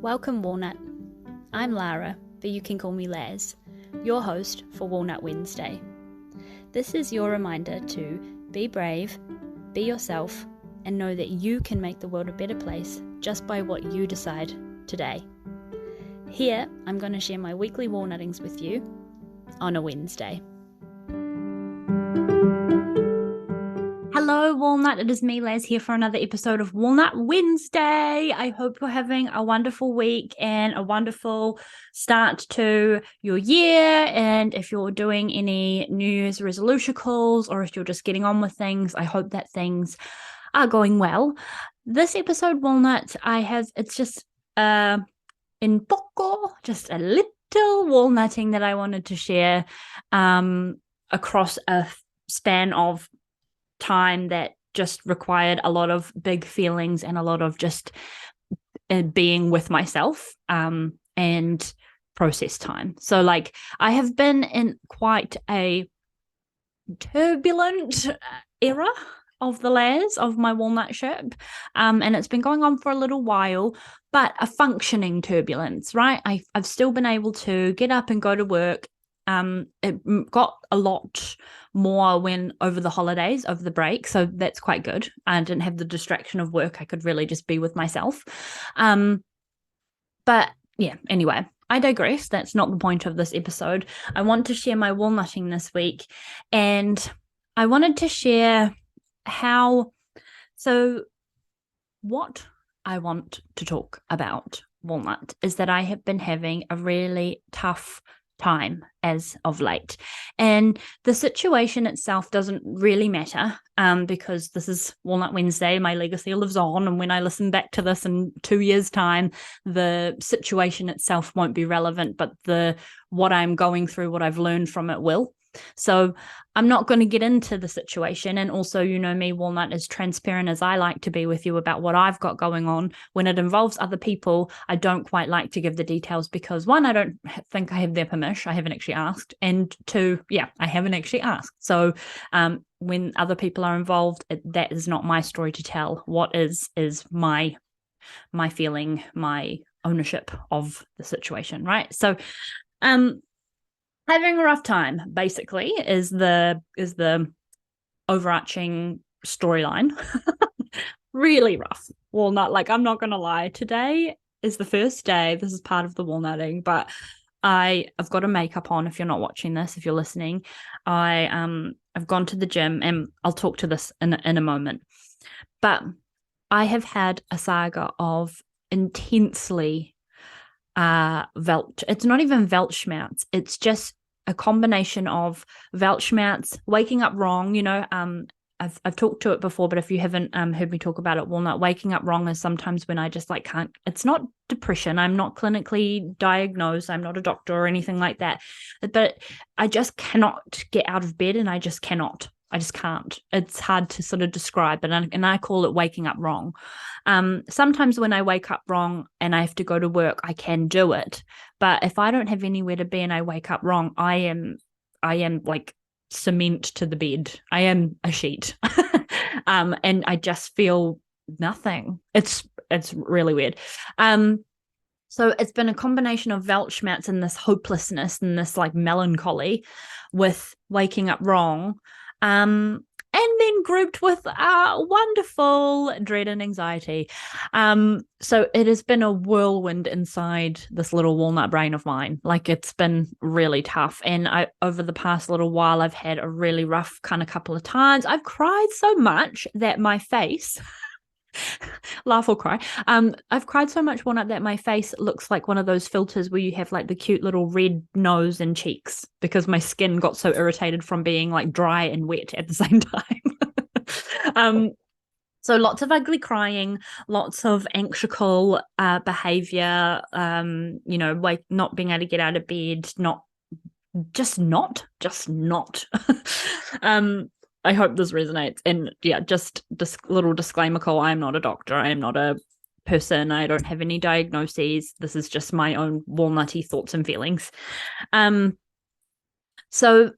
Welcome, Walnut. I'm Lara, but you can call me Laz, your host for Walnut Wednesday. This is your reminder to be brave, be yourself, and know that you can make the world a better place just by what you decide today. Here, I'm going to share my weekly walnuttings with you on a Wednesday. Hello, Walnut. It is me, Laz, here for another episode of Walnut Wednesday. I hope you're having a wonderful week and a wonderful start to your year. And if you're doing any New Year's resolution calls or if you're just getting on with things, I hope that things are going well. This episode, Walnut, it's just in poco, just a little walnutting that I wanted to share across a span of time that just required a lot of big feelings and a lot of just being with myself and process time. So I have been in quite a turbulent era of the layers of my walnut ship, and it's been going on for a little while, but a functioning turbulence, right? I've still been able to get up and go to work. It got a lot more when over the holidays, over the break, so that's quite good. I didn't have the distraction of work. I could really just be with myself. But yeah, anyway, I digress. That's not the point of this episode. I want to share my walnutting this week, and I wanted to share what I want to talk about, Walnut, is that I have been having a really tough time as of late, and the situation itself doesn't really matter because this is Walnut Wednesday. My legacy lives on, and when I listen back to this in 2 years' time, the situation itself won't be relevant, but what I'm going through, what I've learned from it will. So I'm not going to get into the situation. And also, you know me, Walnut, as transparent as I like to be with you about what I've got going on. When it involves other people, I don't quite like to give the details because, one, I don't think I have their permission. I haven't actually asked. And two, I haven't actually asked. So when other people are involved, that is not my story to tell. What is my feeling, my ownership of the situation, right? So having a rough time, basically, is the overarching storyline. Really rough. Walnut, I'm not going to lie. Today is the first day. This is part of the walnutting, but I've got a makeup on if you're not watching this, if you're listening. I've gone to the gym, and I'll talk to this in a moment. But I have had a saga of intensely it's not even Weltschmerz. It's just a combination of Weltschmerz, waking up wrong. I've talked to it before, but if you haven't heard me talk about it, Walnut, waking up wrong is sometimes when I just can't. It's not depression. I'm not clinically diagnosed. I'm not a doctor or anything like that. But I just cannot get out of bed, and I just cannot. I just can't. It's hard to sort of describe, and I call it waking up wrong. Sometimes when I wake up wrong and I have to go to work, I can do it. But if I don't have anywhere to be and I wake up wrong, I am like cement to the bed. I am a sheet. And I just feel nothing. It's really weird. So it's been a combination of Weltschmerz and this hopelessness and this melancholy with waking up wrong. And then grouped with wonderful dread and anxiety. So it has been a whirlwind inside this little walnut brain of mine. It's been really tough. And over the past little while, I've had a really rough kind of couple of times. I've cried so much that my face... laugh or cry. I've cried so much, Walnut, that my face looks like one of those filters where you have the cute little red nose and cheeks because my skin got so irritated from being dry and wet at the same time. So lots of ugly crying, lots of anxious behavior, not being able to get out of bed, just not. I hope this resonates. And just this little disclaimer call, I'm not a doctor. I am not a person. I don't have any diagnoses. This is just my own walnutty thoughts and feelings. So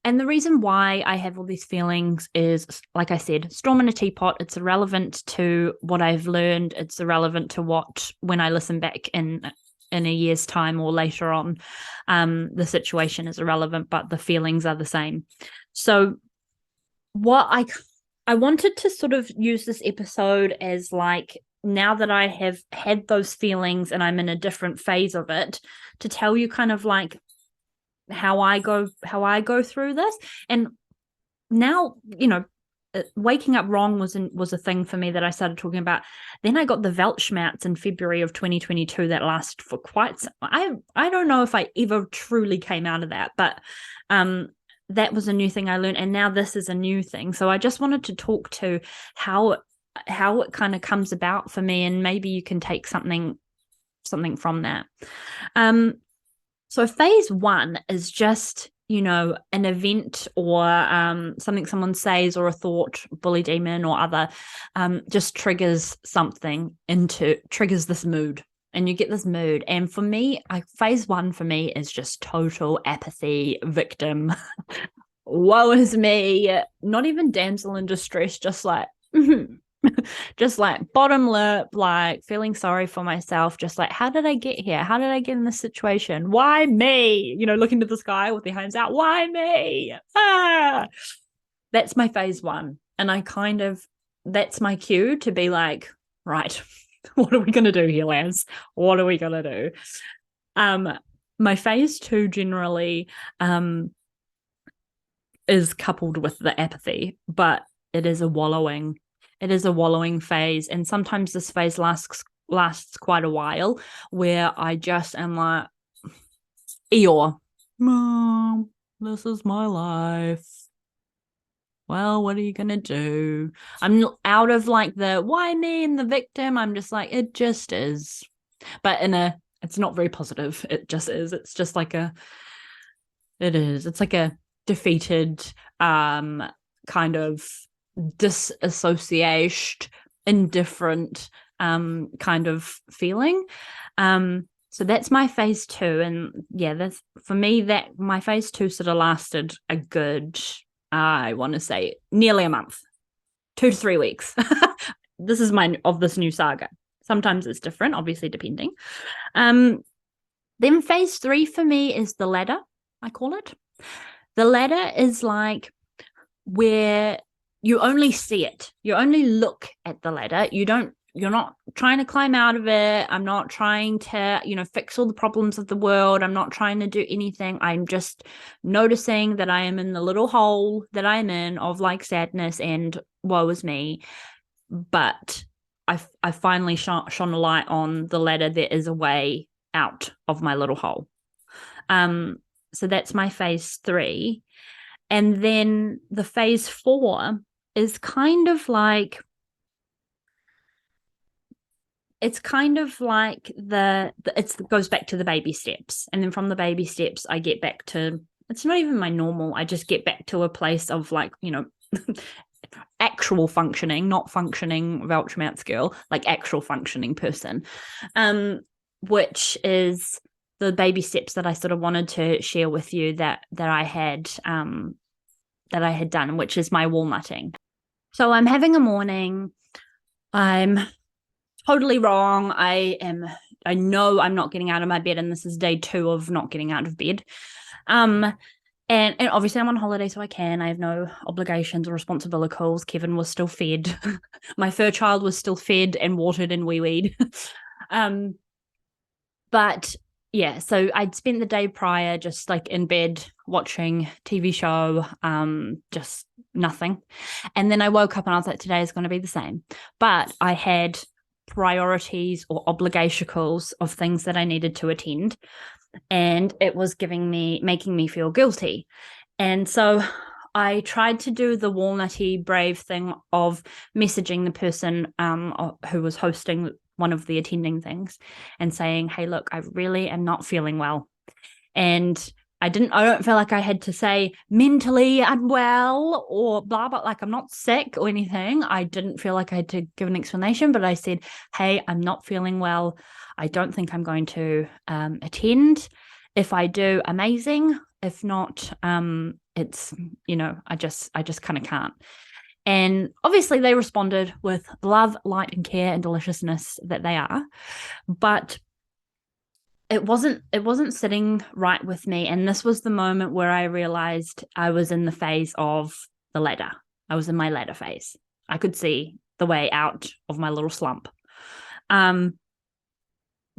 And the reason why I have all these feelings is, like I said, storm in a teapot. It's irrelevant to what I've learned. It's irrelevant to what, when I listen back in a year's time or later on, the situation is irrelevant, but the feelings are the same. So what I wanted to sort of use this episode as like, now that I have had those feelings and I'm in a different phase of it, to tell you kind of like how I go through this. And now, waking up wrong was a thing for me that I started talking about. Then I got the Weltschmerz in February of 2022 that lasted for quite some, I don't know if I ever truly came out of that, but that was a new thing I learned, and now this is a new thing. So I just wanted to talk to how it kind of comes about for me, and maybe you can take something from that. So phase 1 is just, an event or something someone says, or a thought, bully demon or other, just triggers this mood, and you get this mood. And for me, phase 1 for me is just total apathy, victim. Woe is me. Not even damsel in distress, just like, just like bottom lip, like feeling sorry for myself, just like, how did I get here? How did I get in this situation? Why me? Looking to the sky with their hands out. Why me? That's my phase 1. And that's my cue to be like, right, what are we going to do here, Lance? What are we going to do? My phase 2 generally is coupled with the apathy, but it is a wallowing phase. And sometimes this phase lasts quite a while, where I just am like, Eeyore, Mom, this is my life. Well, what are you gonna do? I'm out of like the why me and the victim. I'm just like, it just is. But it's not very positive. It just is. It's just like it's like a defeated kind of disassociated, indifferent kind of feeling. So that's my phase 2. And yeah, that's for me, that my phase 2 sort of lasted a good, I want to say, nearly a month, 2 to 3 weeks. This is of this new saga. Sometimes it's different, obviously, depending. Then phase 3 for me is the ladder, I call it. The ladder is like where you only see it. You only look at the ladder. You're not trying to climb out of it. I'm not trying to, fix all the problems of the world. I'm not trying to do anything. I'm just noticing that I am in the little hole that I'm in of like sadness and woe is me. But I finally shone a light on the ladder. There is a way out of my little hole. So that's my phase 3. And then the phase 4 is kind of like, it's kind of like it goes back to the baby steps. And then from the baby steps, I get back to, it's not even my normal. I just get back to a place of like, actual functioning, not functioning Weltschmerz girl, like actual functioning person, which is the baby steps that I sort of wanted to share with you that I had done, which is my walnutting. So I'm having a morning. I'm totally wrong. I know I'm not getting out of my bed, and this is day 2 of not getting out of bed. And obviously I'm on holiday, so I have no obligations or responsibilities. Kevin was still fed. My fur child was still fed and watered and wee-weed. But yeah, so I'd spent the day prior just like in bed watching TV show, just nothing. And then I woke up and I was like, today is going to be the same. But I had priorities or obligations of things that I needed to attend. And it was making me feel guilty. And so I tried to do the walnutty brave thing of messaging the person who was hosting one of the attending things and saying, hey, look, I really am not feeling well. And I don't feel like I had to say mentally unwell or blah, blah, like I'm not sick or anything. I didn't feel like I had to give an explanation, but I said, hey, I'm not feeling well. I don't think I'm going to attend. If I do, amazing. If not, it's, I just kind of can't. And obviously they responded with love, light, and care and deliciousness that they are. But it wasn't sitting right with me. And this was the moment where I realized I was in the phase of the ladder. I was in my ladder phase. I could see the way out of my little slump.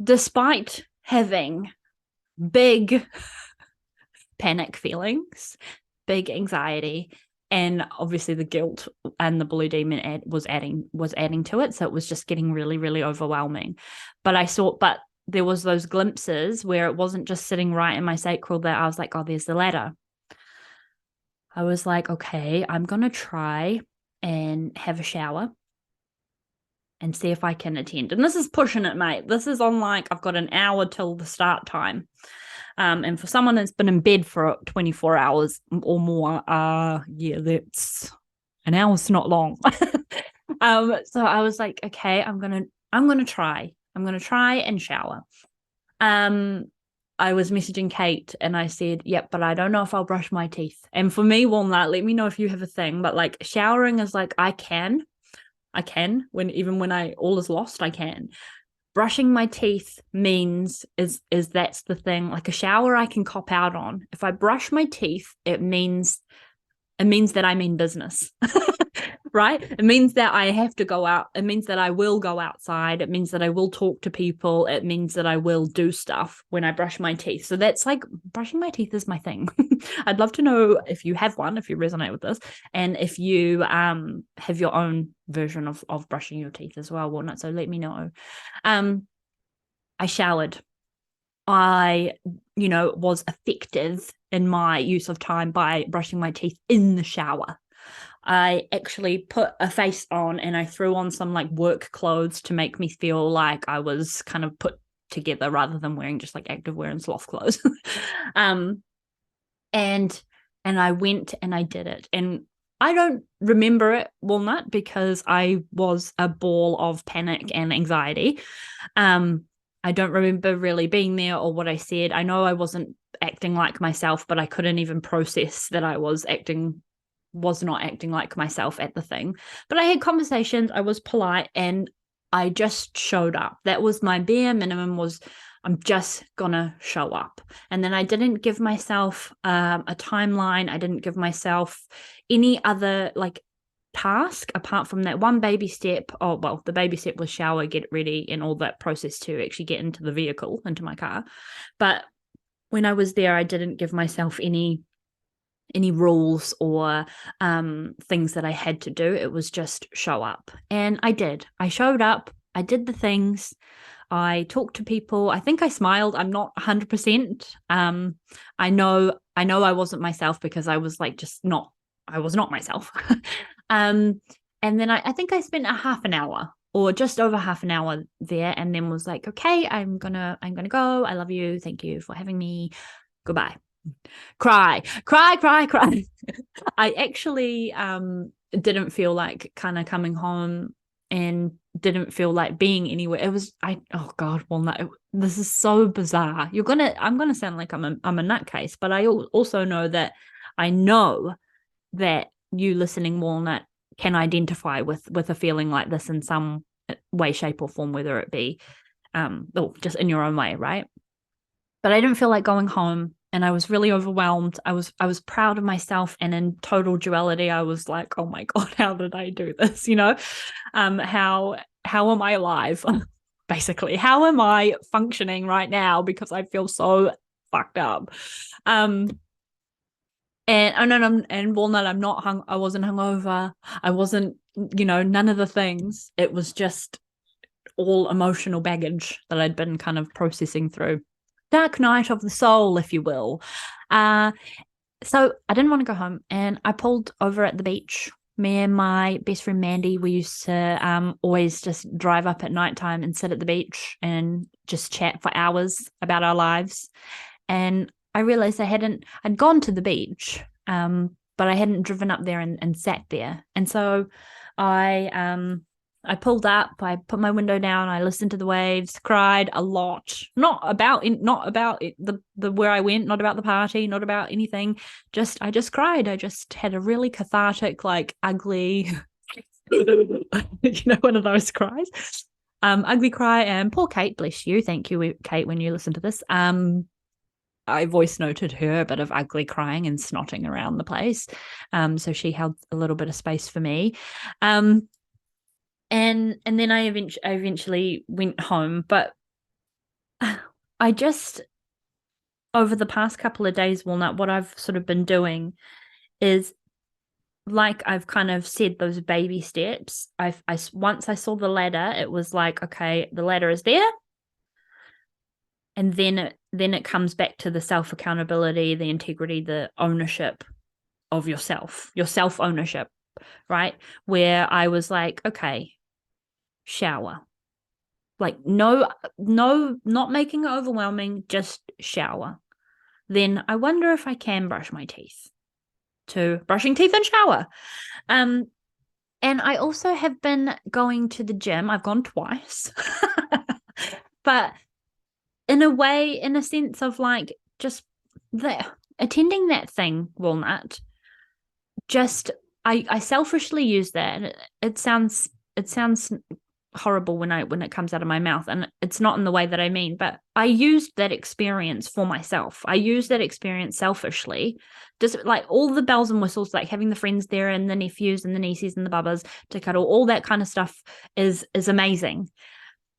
Despite having big panic feelings, big anxiety, and obviously the guilt and the blue demon was adding to it. So it was just getting really, really overwhelming. But there was those glimpses where it wasn't just sitting right in my sacral that I was like, oh, there's the ladder. I was like, okay, I'm going to try and have a shower and see if I can attend. And this is pushing it, mate. This is on like, I've got an hour till the start time. And for someone that's been in bed for 24 hours or more, that's an hour's not long. So I was like, okay, I'm gonna try. I'm gonna try and shower. I was messaging Kate and I said, yep, but I don't know if I'll brush my teeth. And for me, Walnut, let me know if you have a thing. But like showering is like I can when all is lost, I can. Brushing my teeth means is that's the thing. Like a shower I can cop out on. If I brush my teeth, it means that I mean business. Right? It means that I have to go out. It means that I will go outside. It means that I will talk to people. It means that I will do stuff when I brush my teeth. So that's like brushing my teeth is my thing. I'd love to know if you have one, if you resonate with this, and if you have your own version of brushing your teeth as well, Walnut. So let me know. I showered. I, was effective in my use of time by brushing my teeth in the shower. I actually put a face on and I threw on some like work clothes to make me feel like I was kind of put together rather than wearing just like activewear and sloth clothes. And I went and I did it. And I don't remember it, Walnut, because I was a ball of panic and anxiety. I don't remember really being there or what I said. I know I wasn't acting like myself, but I couldn't even process that I was not acting like myself at the thing. But I had conversations, I was polite, and I just showed up. That was my bare minimum, was I'm just gonna show up. And then I didn't give myself a timeline. I didn't give myself any other like task apart from that one baby step. Oh, well, the baby step was shower, get ready, and all that process to actually get into the vehicle, into my car. But when I was there, I didn't give myself any rules or things that I had to do. It was just show up. And I did. I showed up. I did the things. I talked to people. I think I smiled. I'm not 100%. I know I wasn't myself because I was like I was not myself. And then I think I spent a half an hour or just over half an hour there, and then was like, okay, I'm gonna go. I love you. Thank you for having me. Goodbye. Cry. I actually didn't feel like kind of coming home and didn't feel like being anywhere. It was oh God, Walnut, this is so bizarre. I'm gonna sound like I'm a nutcase, but I also know that you listening, Walnut, can identify with a feeling like this in some way, shape, or form, whether it be just in your own way, right? But I didn't feel like going home. And I was really overwhelmed. I was proud of myself, and in total duality, I was like, "Oh my God, how did I do this?" How am I alive? Basically, how am I functioning right now? Because I feel so fucked up. And Walnut, I wasn't hungover. I wasn't, none of the things. It was just all emotional baggage that I'd been kind of processing through. Dark night of the soul, if you will. So I didn't want to go home, and I pulled over at the beach. Me and my best friend Mandy, we used to always just drive up at nighttime and sit at the beach and just chat for hours about our lives. And I realized I'd gone to the beach, but I hadn't driven up there and sat there. And so I I pulled up, I put my window down, I listened to the waves, cried a lot. Not about the where I went, not about the party, not about anything. I just cried. I just had a really cathartic, like ugly, one of those cries. Ugly cry. And poor Kate, bless you. Thank you, Kate, when you listen to this. I voice noted her a bit of ugly crying and snotting around the place. So she held a little bit of space for me. And then I eventually went home. But I just, over the past couple of days, Walnut, what I've sort of been doing is, like I've kind of said, those baby steps. Once I saw the ladder, it was like, okay, the ladder is there. And then it comes back to the self accountability, the integrity, the ownership of yourself, your self ownership, right? Where I was like, okay, shower. Like, no, not making it overwhelming, just shower. Then I wonder if I can brush my teeth. To brushing teeth and shower. And I also have been going to the gym. I've gone twice. But in a way, in a sense of like just attending that thing, Walnut, just I selfishly use that. It sounds horrible when it comes out of my mouth, and it's not in the way that I mean, but I used that experience for myself. I used that experience selfishly, just like all the bells and whistles, like having the friends there and the nephews and the nieces and the bubbas to cuddle, all that kind of stuff is amazing.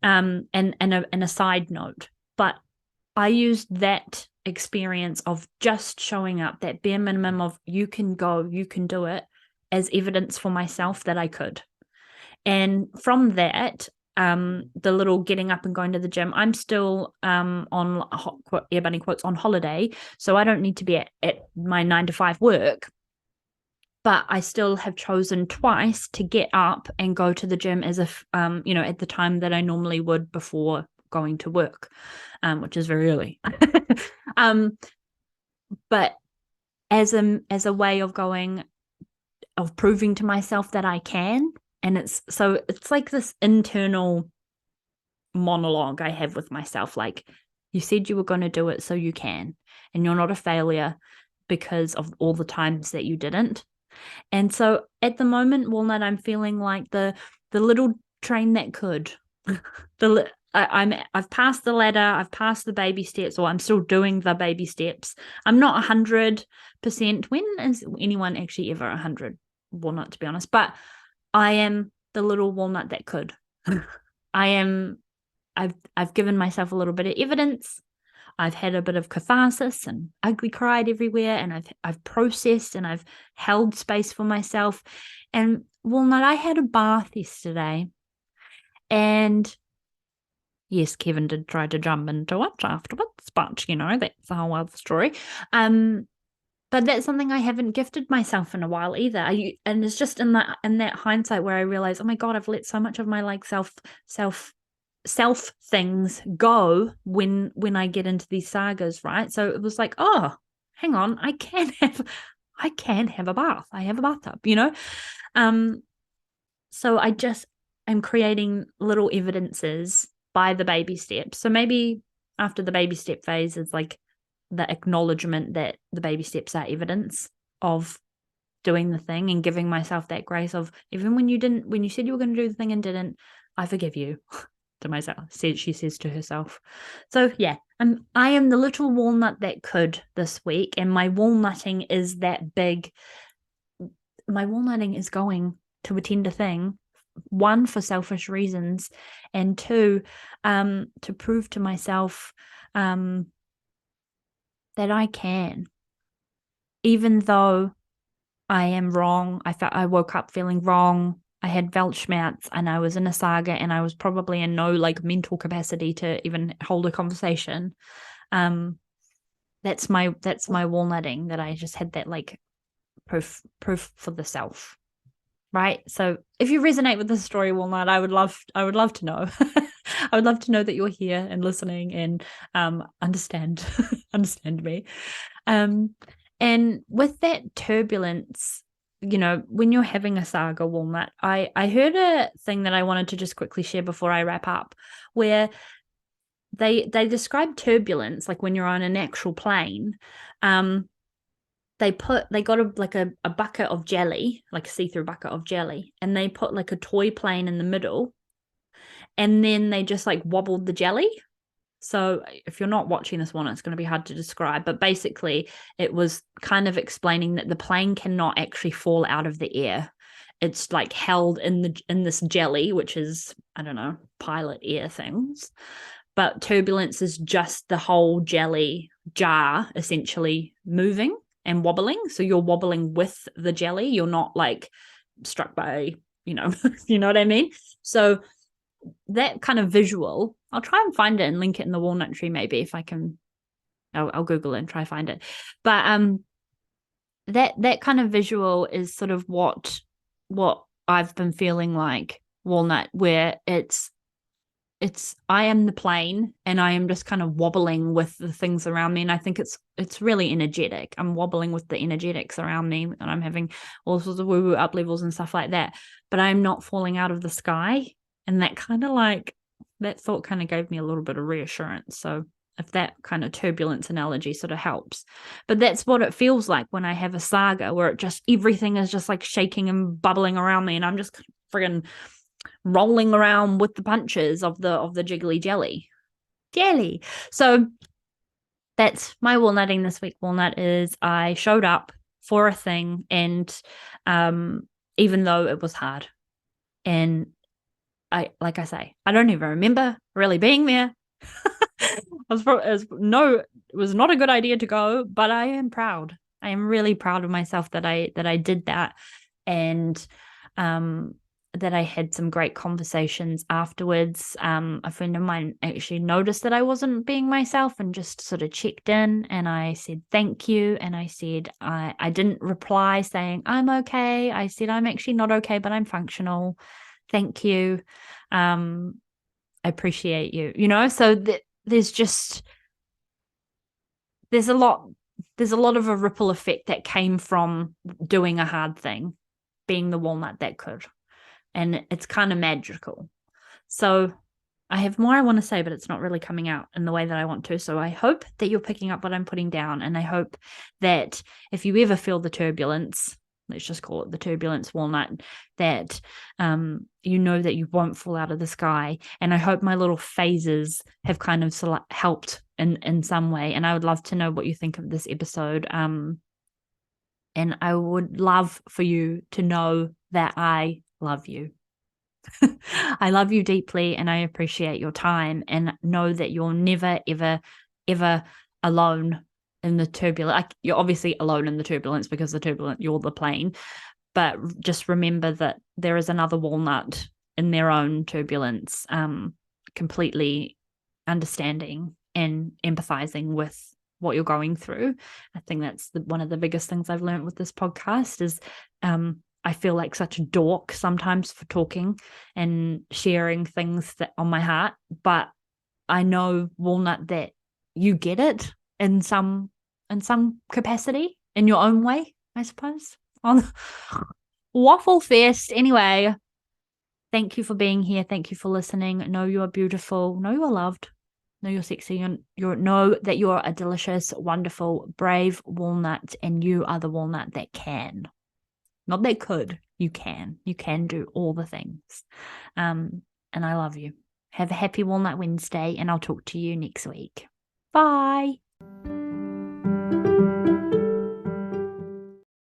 And a side note, but I used that experience of just showing up, that bare minimum of you can go, you can do it, as evidence for myself that I could. And from that, the little getting up and going to the gym, I'm still on air bunny quotes on holiday, so I don't need to be at my 9 to 5 work. But I still have chosen twice to get up and go to the gym as if, at the time that I normally would before going to work, which is very early. But as a way of proving to myself that I can. And it's like this internal monologue I have with myself. Like, you said you were going to do it, so you can. And you're not a failure because of all the times that you didn't. And so at the moment, Walnut, I'm feeling like the little train that could. I've passed the ladder, I've passed the baby steps, or I'm still doing the baby steps. I'm not 100%. When is anyone actually ever 100, Walnut, to be honest? But I am the little walnut that could. I've given myself a little bit of evidence. I've had a bit of catharsis and ugly cried everywhere, and I've processed and I've held space for myself. And Walnut, I had a bath yesterday, and yes, Kevin did try to jump into it afterwards, but that's a whole other story. But that's something I haven't gifted myself in a while either. And it's just in that hindsight where I realize, oh my God, I've let so much of my like self things go when I get into these sagas, right? So it was like, oh, hang on, I can have a bath. I have a bathtub, So I just am creating little evidences by the baby steps. So maybe after the baby step phase is like the acknowledgement that the baby steps are evidence of doing the thing, and giving myself that grace of, even when you said you were going to do the thing and didn't, I forgive you. To myself, she says to herself. So yeah, I am the little walnut that could this week, and my walnutting is that big. My walnutting is going to attend a thing, one, for selfish reasons, and two, to prove to myself that I can, even though I am wrong. I woke up feeling wrong. I had Weltschmerz, and I was in a saga, and I was probably in no like mental capacity to even hold a conversation. That's my walnutting, that I just had that like proof for the self. Right. So if you resonate with this story, Walnut, I would love to know. I would love to know that you're here and listening and understand me. And with that turbulence when you're having a saga walnut, I heard a thing that I wanted to just quickly share before I wrap up, where they describe turbulence, like when you're on an actual plane. They got a bucket of jelly, like a see-through bucket of jelly, and they put like a toy plane in the middle, and then they just like wobbled the jelly. So if you're not watching this one, it's going to be hard to describe, but basically it was kind of explaining that the plane cannot actually fall out of the air. It's like held in this jelly, which is, I don't know, pilot air things. But turbulence is just the whole jelly jar essentially moving and wobbling. So you're wobbling with the jelly. You're not like struck by, you know what I mean? So that kind of visual, I'll try and find it and link it in the walnut tree, maybe, if I can. I'll Google it and try to find it. But that kind of visual is sort of what I've been feeling like walnut, where it's I am the plane and I am just kind of wobbling with the things around me, and I think it's really energetic. I'm wobbling with the energetics around me, and I'm having all sorts of woo-woo up levels and stuff like that, but I'm not falling out of the sky. And that thought kind of gave me a little bit of reassurance. So if that kind of turbulence analogy sort of helps. But that's what it feels like when I have a saga, where everything is just like shaking and bubbling around me, and I'm just friggin' rolling around with the punches of the jiggly jelly. So that's my walnutting this week. Walnut is I showed up for a thing, and even though it was hard, and I don't even remember really being there. It was not a good idea to go, but I am proud. I am really proud of myself that I did that, and that I had some great conversations afterwards. A friend of mine actually noticed that I wasn't being myself and just sort of checked in, and I said thank you, and I said I didn't reply saying I'm okay. I said I'm actually not okay, but I'm functional. Thank you. I appreciate you. So there's a lot of a ripple effect that came from doing a hard thing, being the walnut that could. And it's kind of magical. So I have more I want to say, but it's not really coming out in the way that I want to. So I hope that you're picking up what I'm putting down. And I hope that if you ever feel the turbulence, let's just call it the turbulence walnut, that you know that you won't fall out of the sky. And I hope my little phases have kind of helped in some way. And I would love to know what you think of this episode. And I would love for you to know that I love you. I love you deeply, and I appreciate your time, and know that you're never, ever, ever alone in the turbulence. Like, you're obviously alone in the turbulence because you're the plane, but just remember that there is another walnut in their own turbulence, completely understanding and empathizing with what you're going through. I think that's one of the biggest things I've learned with this podcast is I feel like such a dork sometimes for talking and sharing things that on my heart, but I know, Walnut, that you get it in some capacity, in your own way, I suppose. On Waffle Fest. Anyway, thank you for being here. Thank you for listening. Know you are beautiful. Know you are loved. Know you're sexy. Know that you're a delicious, wonderful, brave walnut, and you are the walnut that can. Not that could. You can. You can do all the things. And I love you. Have a happy Walnut Wednesday, and I'll talk to you next week. Bye.